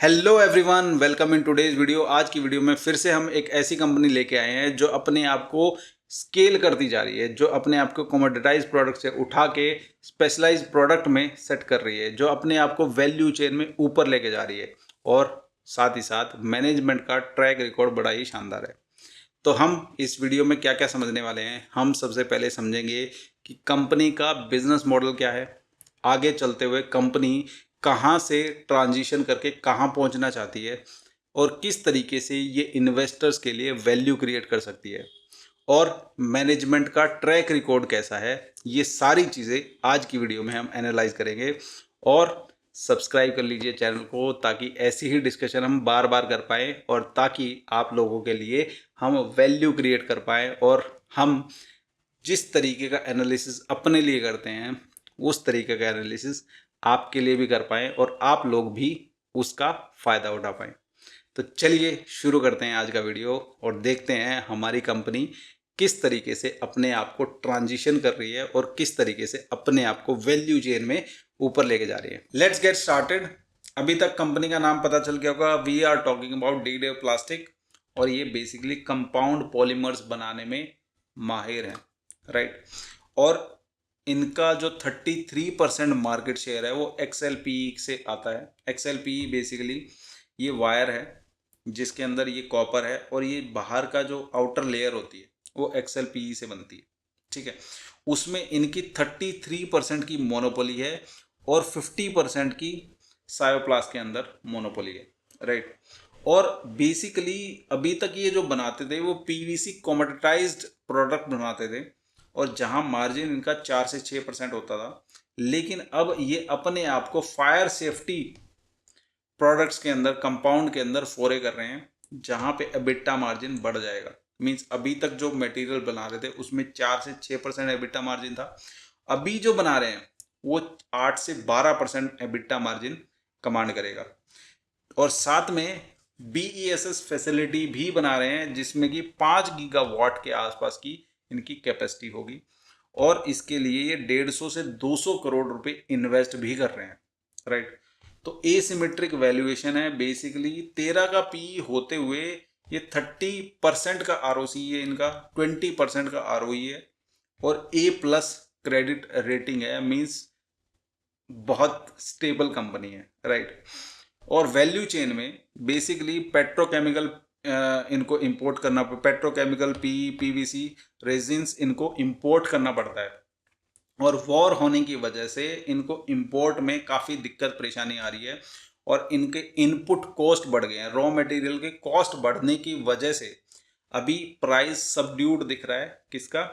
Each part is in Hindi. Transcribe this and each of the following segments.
Hello everyone, welcome in today's video. आज की वीडियो में फिर से हम एक ऐसी कंपनी लेके आए हैं जो अपने आप को स्केल करती जा रही है, जो अपने आप को कमोडिटाइज प्रोडक्ट से उठा के स्पेशलाइज्ड प्रोडक्ट में सेट कर रही है, जो अपने आप को वैल्यू चेन में ऊपर लेके जा रही है और साथ ही साथ मैनेजमेंट का ट्रैक रिकॉर्ड बड़ा ही शानदार है। तो हम इस वीडियो में क्या क्या समझने वाले हैं। हम सबसे पहले समझेंगे कि कंपनी का बिजनेस मॉडल क्या है, आगे चलते हुए कंपनी कहाँ से ट्रांजिशन करके कहाँ पहुँचना चाहती है और किस तरीके से ये इन्वेस्टर्स के लिए वैल्यू क्रिएट कर सकती है, और मैनेजमेंट का ट्रैक रिकॉर्ड कैसा है। ये सारी चीज़ें आज की वीडियो में हम एनालाइज करेंगे। और सब्सक्राइब कर लीजिए चैनल को, ताकि ऐसी ही डिस्कशन हम बार बार कर पाएँ और ताकि आप लोगों के लिए हम वैल्यू क्रिएट कर पाएँ और हम जिस तरीके का एनालिसिस अपने लिए करते हैं उस तरीके का एनालिसिस आपके लिए भी कर पाएँ और आप लोग भी उसका फ़ायदा उठा पाएँ। तो चलिए शुरू करते हैं आज का वीडियो और देखते हैं हमारी कंपनी किस तरीके से अपने आप को ट्रांजिशन कर रही है और किस तरीके से अपने आप को वैल्यू चेन में ऊपर लेके जा रही है। Let's get started. अभी तक कंपनी का नाम पता चल गया होगा, we are talking about the plastic, और ये बेसिकली कंपाउंड पॉलीमर्स बनाने में माहिर हैं, राइट। और इनका जो 33% मार्केट शेयर है वो XLPE से आता है। XLPE बेसिकली ये वायर है जिसके अंदर ये कॉपर है और ये बाहर का जो आउटर लेयर होती है वो XLPE से बनती है, ठीक है। उसमें इनकी 33% की मोनोपोली है और 50% की सायोप्लास के अंदर मोनोपोली है, राइट। और बेसिकली अभी तक ये जो बनाते थे वो PVC कॉमोडिटाइज्ड प्रोडक्ट बनाते थे और जहां मार्जिन इनका 4 से 6% होता था, लेकिन अब ये अपने आप को फायर सेफ्टी प्रोडक्ट्स के अंदर, कंपाउंड के अंदर फोरे कर रहे हैं, जहां पे एबिटा मार्जिन बढ़ जाएगा। मींस अभी तक जो मटेरियल बना रहे थे उसमें 4 से 6% एबिटा मार्जिन था, अभी जो बना रहे हैं वो 8 से 12% एबिटा मार्जिन कमांड करेगा। और साथ में BESS फैसिलिटी भी बना रहे हैं जिसमें कि 5 गीगावाट के आसपास की इनकी कैपेसिटी होगी, और इसके लिए ये 150 से 200 करोड़ रुपए इन्वेस्ट भी कर रहे हैं, राइट। तो एसिमेट्रिक वैल्यूएशन है, बेसिकली 13 का पी होते हुए ये 30% का ROC है, इनका 20% का ROE है और A+ क्रेडिट रेटिंग है। मींस बहुत स्टेबल कंपनी है, राइट। और वैल्यू चेन में बेसिकली पेट्रोकेमिकल इनको इंपोर्ट करना, पेट्रोकेमिकल PVC रेजिन्स इनको इंपोर्ट करना पड़ता है, और वॉर होने की वजह से इनको इंपोर्ट में काफ़ी दिक्कत परेशानी आ रही है और इनके इनपुट कॉस्ट बढ़ गए हैं। रॉ मटेरियल के कॉस्ट बढ़ने की वजह से अभी प्राइस सबड्यूड दिख रहा है, किसका?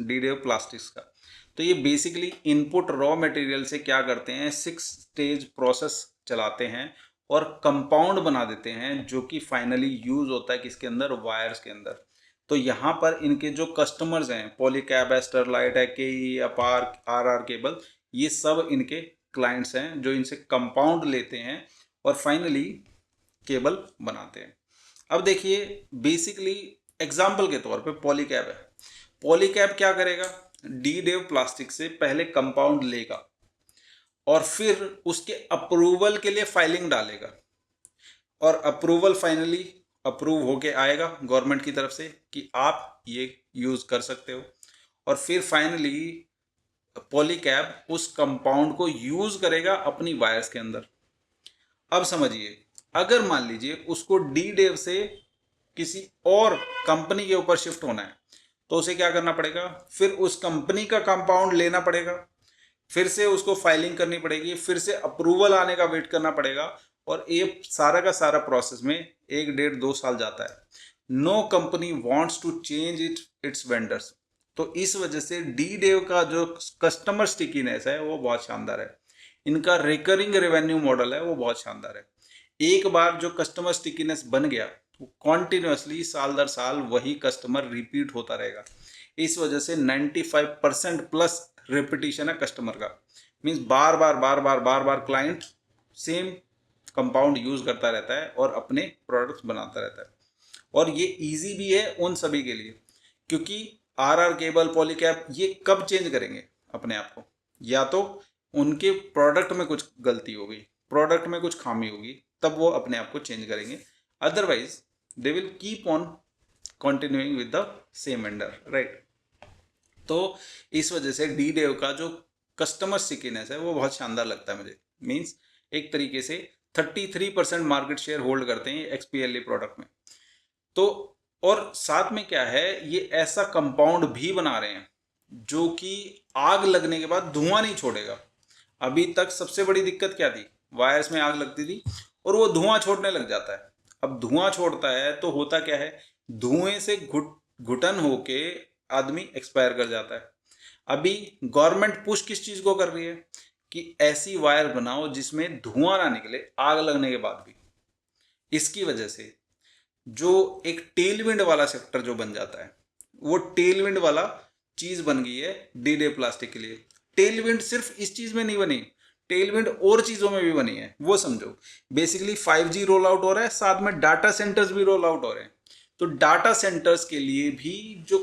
डीडे प्लास्टिक्स का। तो ये बेसिकली इनपुट रॉ मटेरियल से क्या करते हैं, 6 स्टेज प्रोसेस चलाते हैं और कंपाउंड बना देते हैं, जो कि फाइनली यूज होता है किसके अंदर? वायर्स के अंदर। तो यहाँ पर इनके जो कस्टमर्स हैं, पॉलीकैब, स्टरलाइट है, KE, अपार, RR केबल, ये सब इनके क्लाइंट्स हैं जो इनसे कंपाउंड लेते हैं और फाइनली केबल बनाते हैं। अब देखिए, बेसिकली एग्जाम्पल के तौर पे पॉलीकैब है। पॉलीकैब क्या करेगा? डीडेव प्लास्टिक से पहले कंपाउंड लेगा और फिर उसके अप्रूवल के लिए फाइलिंग डालेगा, और अप्रूवल फाइनली अप्रूव होके आएगा गवर्नमेंट की तरफ से कि आप ये यूज़ कर सकते हो, और फिर फाइनली पॉलीकैब उस कंपाउंड को यूज़ करेगा अपनी वायर्स के अंदर। अब समझिए, अगर मान लीजिए उसको डी डेव से किसी और कंपनी के ऊपर शिफ्ट होना है, तो उसे क्या करना पड़ेगा? फिर उस कंपनी का कंपाउंड लेना पड़ेगा, फिर से उसको फाइलिंग करनी पड़ेगी, फिर से अप्रूवल आने का वेट करना पड़ेगा, और ये सारा का सारा प्रोसेस में 1 1.5 2 साल जाता है। No company wants to change its vendors. तो इस वजह से डी डेव का जो कस्टमर स्टिकीनेस है वो बहुत शानदार है, इनका रिकरिंग रेवेन्यू मॉडल है वो बहुत शानदार है। एक बार जो कस्टमर स्टिकीनेस बन गया तो कॉन्टिन्यूसली साल दर साल वही कस्टमर रिपीट होता रहेगा। इस वजह से 95% प्लस रिपीटिशन है कस्टमर का। मीन्स बार बार बार बार बार बार क्लाइंट सेम कंपाउंड यूज करता रहता है और अपने प्रोडक्ट्स बनाता रहता है। और ये इजी भी है उन सभी के लिए, क्योंकि RR केबल, पॉलीकैब ये कब चेंज करेंगे अपने आप को? या तो उनके प्रोडक्ट में कुछ गलती होगी, प्रोडक्ट में कुछ खामी होगी, तब वो अपने आप को चेंज करेंगे, otherwise they will keep on continuing with the same vendor, right. तो इस वजह से डी डेव का जो कस्टमर स्टिकीनेस है वो बहुत शानदार लगता है मुझे। मींस एक तरीके से 33% मार्केट शेयर होल्ड करते हैं एक्सपीएलए प्रोडक्ट में। तो और साथ में क्या है, ये ऐसा कंपाउंड भी बना रहे हैं जो कि आग लगने के बाद धुआं नहीं छोड़ेगा। अभी तक सबसे बड़ी दिक्कत क्या थी, वायर्स में आग लगती थी और वो धुआं छोड़ने लग जाता है। अब धुआं छोड़ता है तो होता क्या है, धुएं से घुटन होके आदमी एक्सपायर कर जाता है। अभी गवर्नमेंट पुश किस चीज को कर रही है कि ऐसी वायर बनाओ जिसमें धुआं ना निकले आग लगने के बाद भी। इसकी वजह से जो एक टेलविंड वाला सेक्टर जो बन जाता है, वो टेलविंड वाला चीज बन गई है डी डे प्लास्टिक के लिए। टेलविंड सिर्फ इस चीज में नहीं बनी, टेलविंड और चीजों में भी बनी है। वो समझो, बेसिकली 5G रोल आउट हो रहा है, साथ में डाटा सेंटर्स भी रोल आउट हो रहे हैं। तो डाटा सेंटर्स के लिए भी जो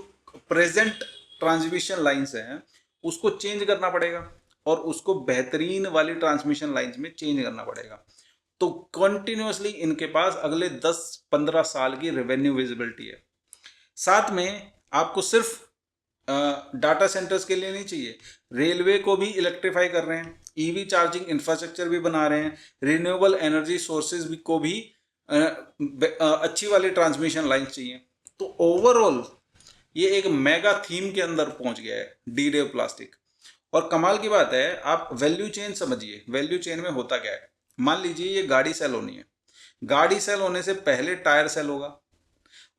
प्रेजेंट ट्रांसमिशन लाइंस हैं उसको चेंज करना पड़ेगा और उसको बेहतरीन वाली ट्रांसमिशन लाइंस में चेंज करना पड़ेगा। तो कंटिन्यूअसली इनके पास अगले 10-15 साल की रेवेन्यू विजिबिलिटी है। साथ में आपको सिर्फ डाटा सेंटर्स के लिए नहीं चाहिए, रेलवे को भी इलेक्ट्रीफाई कर रहे हैं, ईवी चार्जिंग इंफ्रास्ट्रक्चर भी बना रहे हैं, रिन्यूएबल एनर्जी सोर्सेज को भी अच्छी वाली ट्रांसमिशन लाइन चाहिए। तो ओवरऑल ये एक मेगा थीम के अंदर पहुंच गया है डी डे प्लास्टिक। और कमाल की बात है, आप वैल्यू चेन समझिए, वैल्यू चेन में होता क्या है। मान लीजिए ये गाड़ी सेल होनी है, गाड़ी सेल होने से पहले टायर सेल होगा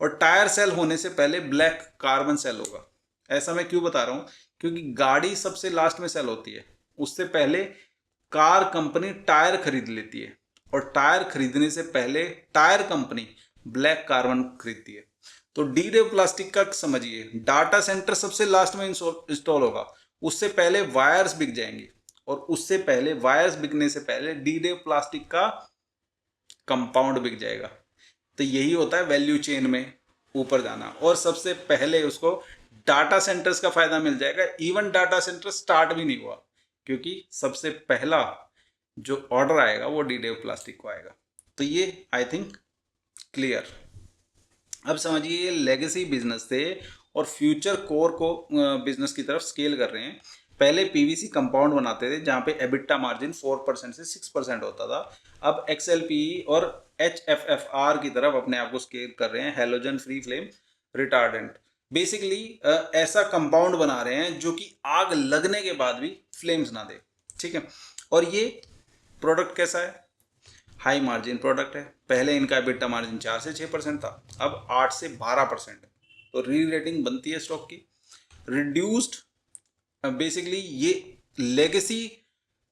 और टायर सेल होने से पहले ब्लैक कार्बन सेल होगा। ऐसा मैं क्यों बता रहा हूं, क्योंकि गाड़ी सबसे लास्ट में सेल होती है, उससे पहले कार कंपनी टायर खरीद लेती है और टायर खरीदने से पहले टायर कंपनी ब्लैक कार्बन खरीदती है। तो डी डे प्लास्टिक का समझिए, डाटा सेंटर सबसे लास्ट में इंस्टॉल होगा, उससे पहले वायर्स बिक जाएंगे और उससे पहले वायर्स बिकने से पहले डी डे प्लास्टिक का कंपाउंड बिक जाएगा। तो यही होता है वैल्यू चेन में ऊपर जाना, और सबसे पहले उसको डाटा सेंटर्स का फायदा मिल जाएगा। इवन डाटा सेंटर स्टार्ट भी नहीं हुआ, क्योंकि सबसे पहला जो ऑर्डर आएगा वो डी डे प्लास्टिक को आएगा। तो ये आई थिंक क्लियर। अब समझिए लेगेसी बिजनेस से और फ्यूचर कोर को बिजनेस की तरफ स्केल कर रहे हैं। पहले पीवीसी कंपाउंड बनाते थे जहां पे एबिटा मार्जिन 4% से 6% होता था। अब XLPE और HFFR की तरफ अपने आप को स्केल कर रहे हैं, halogen free flame retardant. Basically ऐसा कंपाउंड बना रहे हैं जो कि आग लगने के बाद भी फ्लेम्स ना दे, ठीक है। और ये प्रोडक्ट कैसा है, हाई मार्जिन प्रोडक्ट है। पहले इनका एबिटा मार्जिन 4 से 6% था, अब 8 से 12% है। तो री रेटिंग बनती है स्टॉक की। रिड्यूस्ड, बेसिकली ये लेगेसी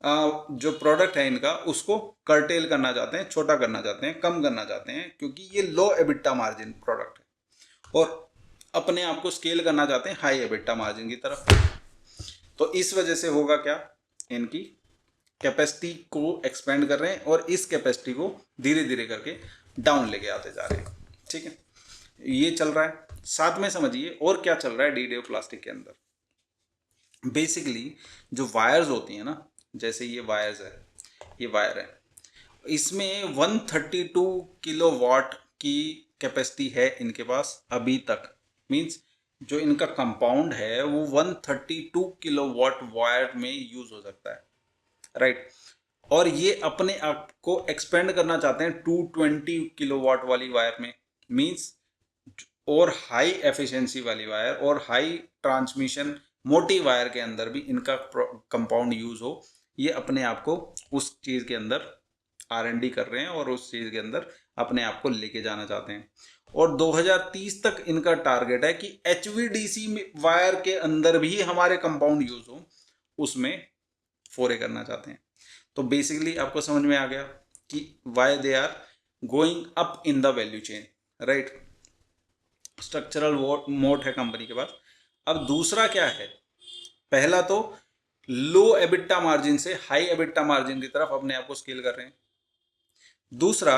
जो प्रोडक्ट है इनका उसको कर्टेल करना चाहते हैं, छोटा करना चाहते हैं, कम करना चाहते हैं, क्योंकि ये लो एबिटा मार्जिन प्रोडक्ट है और अपने आप को स्केल करना चाहते हैं हाई एबिटा मार्जिन की तरफ। तो इस वजह से होगा क्या, इनकी कैपेसिटी को एक्सपेंड कर रहे हैं और इस कैपेसिटी को धीरे धीरे करके डाउन लेके आते जा रहे हैं, ठीक है। ये चल रहा है। साथ में समझिए और क्या चल रहा है डी डे प्लास्टिक के अंदर। बेसिकली जो वायर्स होती हैं ना, जैसे ये वायर्स है, ये वायर है, इसमें 132 किलोवाट की कैपेसिटी है इनके पास अभी तक। मींस जो इनका कंपाउंड है वो 132 किलोवाट वायर में यूज हो सकता है, राइट। और ये अपने आप को एक्सपेंड करना चाहते हैं 220 किलोवाट वाली वायर में। मींस और हाई एफिशिएंसी वाली वायर और हाई ट्रांसमिशन मोटी वायर के अंदर भी इनका कंपाउंड यूज हो। ये अपने आप को उस चीज के अंदर R&D कर रहे हैं और उस चीज के अंदर अपने आप को लेके जाना चाहते हैं। और 2030 तक इनका टारगेट है कि HVDC वायर के अंदर भी हमारे कंपाउंड यूज हो, उसमें फोरे करना चाहते हैं। तो बेसिकली आपको समझ में आ गया कि why they are going up in the value chain, right. Structural moat है कंपनी के पास। अब दूसरा क्या है, पहला तो लो एबिटा मार्जिन से हाई एबिटा मार्जिन की तरफ अपने आप को स्केल कर रहे हैं। दूसरा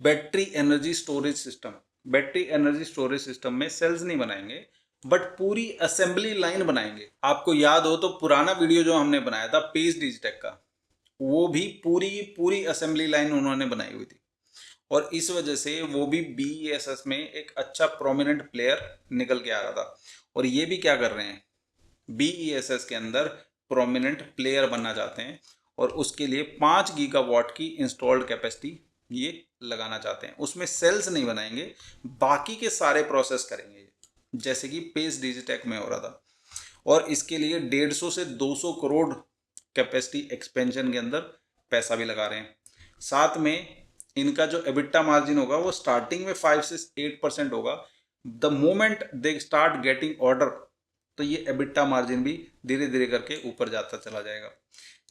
battery energy storage system. Battery energy storage system में सेल्स नहीं बनाएंगे बट पूरी असेंबली लाइन बनाएंगे। आपको याद हो तो पुराना वीडियो जो हमने बनाया था पेस डिजिटेक का, वो भी पूरी पूरी असेंबली लाइन उन्होंने बनाई हुई थी, और इस वजह से वो भी BESS में एक अच्छा प्रोमिनेंट प्लेयर निकल के आ रहा था। और ये भी क्या कर रहे हैं, BESS के अंदर प्रोमिनेंट प्लेयर बनना चाहते हैं, और उसके लिए 5 गीगावाट की इंस्टॉल्ड कैपेसिटी ये लगाना चाहते हैं। उसमें सेल्स नहीं बनाएंगे, बाकी के सारे प्रोसेस करेंगे, जैसे कि पेस डिजिटेक में हो रहा था। और इसके लिए 150 से 200 करोड़ कैपेसिटी एक्सपेंशन के अंदर पैसा भी लगा रहे हैं। साथ में इनका जो एबिटा मार्जिन होगा वो स्टार्टिंग में 5 से 8% होगा। The moment they start getting order, तो ये एबिटा मार्जिन भी धीरे धीरे करके ऊपर जाता चला जाएगा।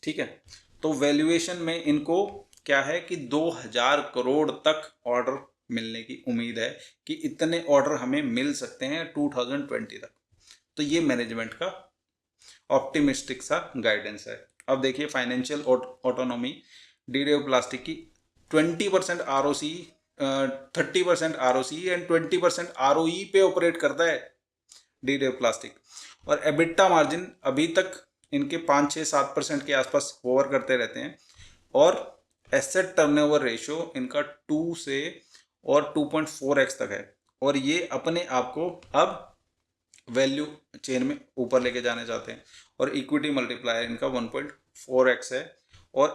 ठीक है, तो वैल्यूएशन में इनको क्या है कि 2000 करोड़ तक ऑर्डर मिलने की उम्मीद है, कि इतने ऑर्डर हमें मिल सकते हैं 2020 तक। तो ये मैनेजमेंट का ऑप्टिमिस्टिक सा गाइडेंस है। अब देखिए फाइनेंशियल ऑटोनॉमी, डीडीओ प्लास्टिक की 20% ROC, 30% ROC एंड 20% ROE पे ऑपरेट करता है डीडीओ प्लास्टिक। और एबिटा मार्जिन अभी तक इनके 5-6-7% के आसपास होवर करते रहते हैं। और एसेट टर्नओवर रेशियो इनका 2 से और 2.4x तक है। और ये अपने आप को अब वैल्यू चेन में ऊपर लेके जाने चाहते हैं। और इक्विटी मल्टीप्लायर इनका 1.4x है। और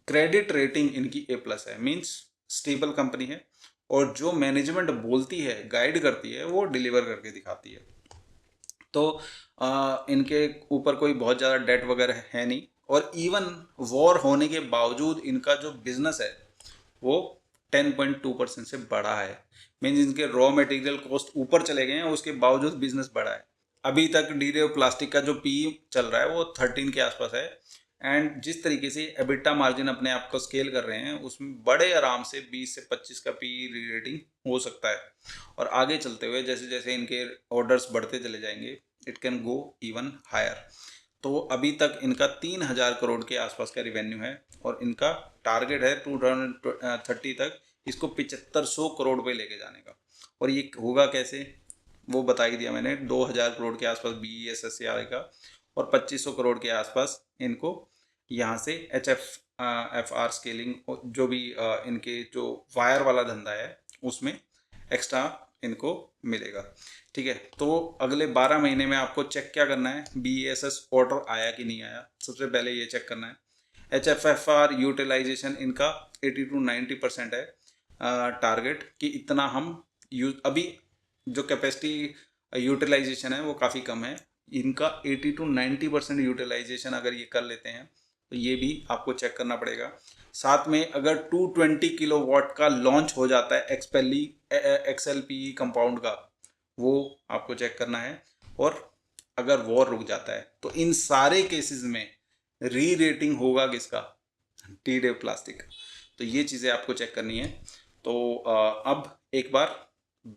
क्रेडिट रेटिंग इनकी A+ है, मींस स्टेबल कंपनी है। और जो मैनेजमेंट बोलती है, गाइड करती है, वो डिलीवर करके दिखाती है। तो इनके ऊपर कोई बहुत ज़्यादा डेट वगैरह है नहीं। और इवन वॉर होने के बावजूद इनका जो बिजनेस है वो 10.2% से बढ़ा है। मीन्स इनके रॉ मटेरियल कॉस्ट ऊपर चले गए हैं, उसके बावजूद बिजनेस बढ़ा है। अभी तक डीडीओ प्लास्टिक का जो PE चल रहा है वो 13 के आसपास है। एंड जिस तरीके से एबिटा मार्जिन अपने आप को स्केल कर रहे हैं, उसमें बड़े आराम से 20 से 25 का PE रेटिंग हो सकता है। और आगे चलते हुए जैसे जैसे इनके ऑर्डर्स बढ़ते चले जाएंगे, it can go even higher. तो अभी तक इनका 3000 करोड़ के आसपास का रिवेन्यू है, और इनका टारगेट है 2030 तक इसको 7500 करोड़ पे लेके जाने का। और ये होगा कैसे, वो बता ही दिया मैंने। 2000 करोड़ के आसपास BESS से आएगा, और 2500 करोड़ के आसपास इनको यहाँ से HFR स्केलिंग, जो भी इनके जो वायर वाला धंधा है उसमें एक्स्ट्रा इनको मिलेगा। ठीक है, तो अगले 12 महीने में आपको चेक क्या करना है, BESS ऑर्डर आया कि नहीं आया, सबसे पहले ये चेक करना है। HFR यूटिलाइजेशन इनका 80-90% है टारगेट, कि इतना हम यूज, अभी जो कैपेसिटी यूटिलाइजेशन है वो काफ़ी कम है। इनका 80-90% यूटिलाइजेशन अगर ये कर लेते हैं, तो ये भी आपको चेक करना पड़ेगा। साथ में अगर 220 किलोवाट का लॉन्च हो जाता है XLPE कंपाउंड का, वो आपको चेक करना है। और अगर वॉर रुक जाता है, तो इन सारे केसेस में री रेटिंग होगा किसका, डीडीओ प्लास्टिक। तो ये चीज़ें आपको चेक करनी है। तो अब एक बार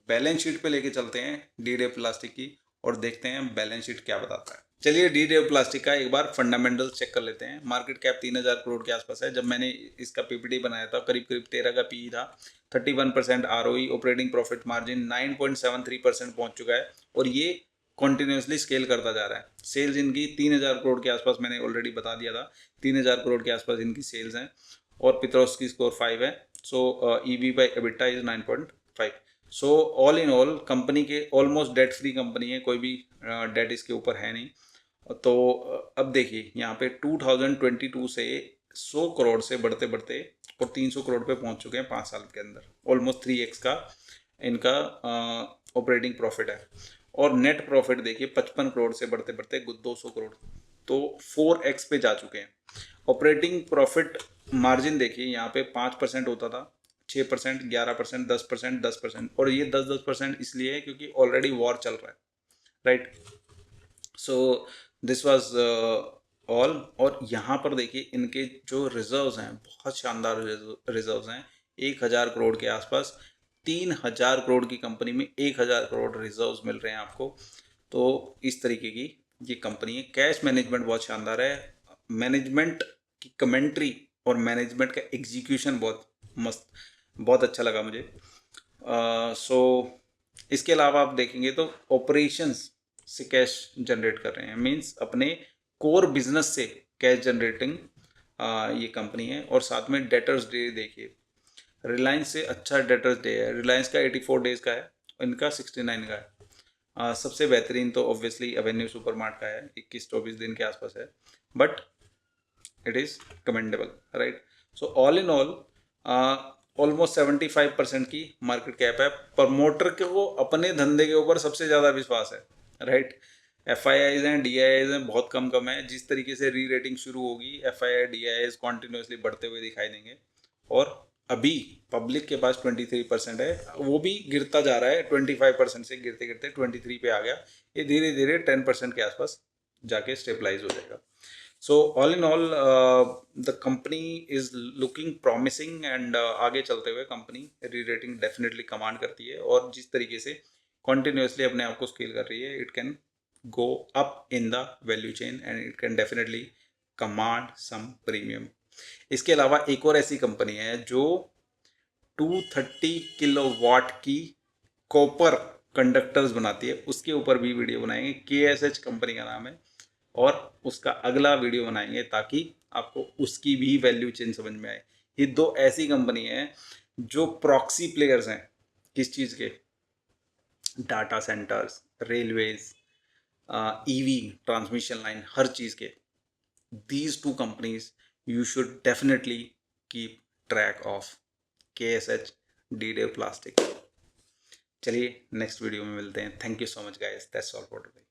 बैलेंस शीट पे लेके चलते हैं डीडीओ प्लास्टिक की, और देखते हैं बैलेंस शीट क्या बताता है। चलिए डीडीओ प्लास्टिक का एक बार फंडामेंटल चेक कर लेते हैं। मार्केट कैप 3000 करोड़ के आसपास है। जब मैंने इसका PPT बनाया था करीब करीब 13 का PE था। 31% ROE, ऑपरेटिंग प्रॉफिट मार्जिन 9.73% पहुंच चुका है, और ये कॉन्टिन्यूसली स्केल करता जा रहा है। सेल्स इनकी 3000 करोड़ के आसपास, मैंने ऑलरेडी बता दिया था, 3000 करोड़ के आसपास इनकी सेल्स हैं। और पित्रोस्की स्कोर 5 है। सो EV/EBITDA is 9.5। So all in all company के ऑलमोस्ट डेट फ्री कंपनी है, कोई भी डेट इसके ऊपर है नहीं। तो अब देखिए यहाँ पे 2022 से 100 करोड़ से बढ़ते बढ़ते और 300 करोड़ पे पहुंच चुके हैं 5 साल के अंदर। ऑलमोस्ट 3x का इनका ऑपरेटिंग प्रॉफिट है। और नेट प्रॉफिट देखिए 55 करोड़ से बढ़ते बढ़ते 200 करोड़, तो 4x पे जा चुके हैं। ऑपरेटिंग प्रॉफिट मार्जिन देखिए यहाँ पे 5% होता था, 6%, 11%, 10%, 10%। और ये 10% इसलिए है क्योंकि ऑलरेडी वॉर चल रहा है, right. So this was all. और यहाँ पर देखिए इनके जो रिजर्व्स हैं, बहुत शानदार रिजर्व्स हैं, 1000 करोड़ के आसपास। 3000 करोड़ की कंपनी में 1000 करोड़ रिजर्व्स मिल रहे हैं आपको। तो इस तरीके की ये कंपनी है। कैश मैनेजमेंट बहुत शानदार है। मैनेजमेंट की कमेंट्री और मैनेजमेंट का एग्जीक्यूशन बहुत मस्त, बहुत अच्छा लगा मुझे। सो इसके अलावा आप देखेंगे तो ऑपरेशंस से कैश जनरेट कर रहे हैं, मींस अपने कोर बिजनेस से कैश जनरेटिंग ये कंपनी है। और साथ में डेटर्स डे देखिए, रिलायंस से अच्छा डेटर्स डे है। रिलायंस का 84 डेज का है, इनका 69 का है। सबसे बेहतरीन तो ऑब्वियसली एवेन्यू सुपरमार्ट का है, 21-24 दिन के आसपास है, but it is commendable, right. So all in all almost 75% की मार्केट कैप है। प्रमोटर को अपने धंधे के ऊपर सबसे ज़्यादा विश्वास है, राइट। FIIs हैं, DIIs हैं, बहुत कम है। जिस तरीके से री रेटिंग शुरू होगी, FII DIIs कॉन्टिन्यूसली बढ़ते हुए दिखाई देंगे। और अभी पब्लिक के पास 23% है, वो भी गिरता जा रहा है, 25% से गिरते गिरते 23 पे आ गया। ये धीरे धीरे 10% के आसपास जाके स्टेबलाइज हो जाएगा। So all in all the company is looking promising and आगे चलते हुए कंपनी री रेटिंग डेफिनेटली कमांड करती है, और जिस तरीके से कॉन्टिन्यूसली अपने आप को स्केल कर रही है, it can go up in the value chain and it can definitely command some premium। इसके अलावा एक और ऐसी कंपनी है जो 230 किलोवाट की कॉपर कंडक्टर्स बनाती है, उसके ऊपर भी वीडियो बनाएंगे। KSH कंपनी का नाम है, और उसका अगला वीडियो बनाएंगे ताकि आपको उसकी भी वैल्यू चेन समझ में आए। ये दो ऐसी कंपनी है जो प्रॉक्सी प्लेयर्स हैं, किस चीज़ के, data centres, railways, EV transmission line, हर चीज़ के। these two companies you should definitely keep track of, KSH, D-Day Plastic। चलिए नेक्स्ट वीडियो में मिलते हैं। Thank you so much guys, that's all for today.